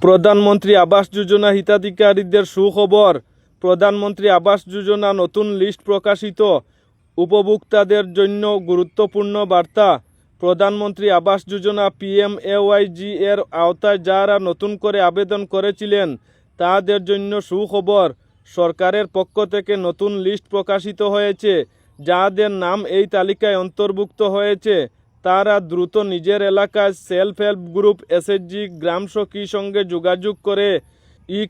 প্রধানমন্ত্রী আবাস যোজনা হিতাধিকারীদের সুখবর। প্রধানমন্ত্রী আবাস যোজনা নতুন লিস্ট প্রকাশিত। উপভোক্তাদের জন্য গুরুত্বপূর্ণ বার্তা। প্রধানমন্ত্রী আবাস যোজনা PMAYG এর আওতায় যারা নতুন করে আবেদন করেছিলেন তাদের জন্য সুখবর। সরকারের পক্ষ থেকে নতুন লিস্ট প্রকাশিত হয়েছে। যাদের নাম এই তালিকায় অন্তর্ভুক্ত হয়েছে তারা দ্রুত নিজের এলাকায় সেলফ হেল্প গ্রুপ, SHG, গ্রাম সখীর সঙ্গে যোগাযোগ করে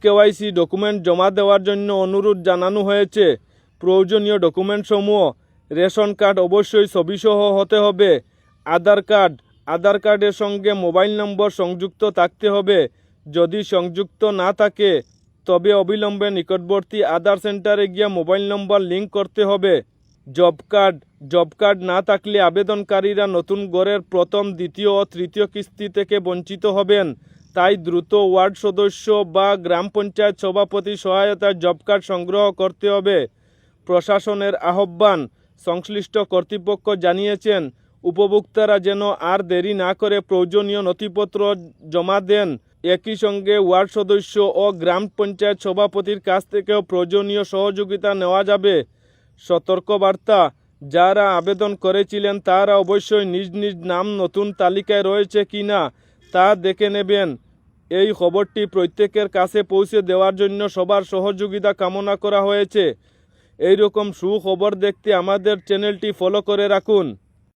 KYC ডকুমেন্ট জমা দেওয়ার জন্য অনুরোধ জানানো হয়েছে। প্রয়োজনীয় ডকুমেন্টসমূহ: রেশন কার্ড অবশ্যই ছবিসহ হতে হবে। আধার কার্ডের সঙ্গে মোবাইল নম্বর সংযুক্ত থাকতে হবে। যদি সংযুক্ত না থাকে তবে অবিলম্বে নিকটবর্তী আধার সেন্টারে গিয়ে মোবাইল নম্বর লিঙ্ক করতে হবে। জব কার্ড না থাকলে আবেদনকারীরা নতুন ঘরের প্রথম, দ্বিতীয় ও তৃতীয় কিস্তি থেকে বঞ্চিত হবেন। তাই দ্রুত ওয়ার্ড সদস্য বা গ্রাম পঞ্চায়েত সভাপতির সহায়তায় জব কার্ড সংগ্রহ করতে হবে। প্রশাসনের আহ্বান: সংশ্লিষ্ট কর্তৃপক্ষ জানিয়েছেন উপভোক্তারা যেন আর দেরি না করে প্রয়োজনীয় নথিপত্র জমা দেন। একই সঙ্গে ওয়ার্ড সদস্য ও গ্রাম পঞ্চায়েত সভাপতির কাছ থেকেও প্রয়োজনীয় সহযোগিতা নেওয়া যাবে। সতর্কবার্তা: যারা আবেদন করেছিলেন তারা অবশ্যই নিজ নিজ নাম নতুন তালিকায় রয়েছে কিনা তা দেখে নেবেন। এই খবরটি প্রত্যেকের কাছে পৌঁছে দেওয়ার জন্য সবার সহযোগিতা কামনা করা হয়েছে। এই রকম সুখবর দেখতে আমাদের চ্যানেলটি ফলো করে রাখুন।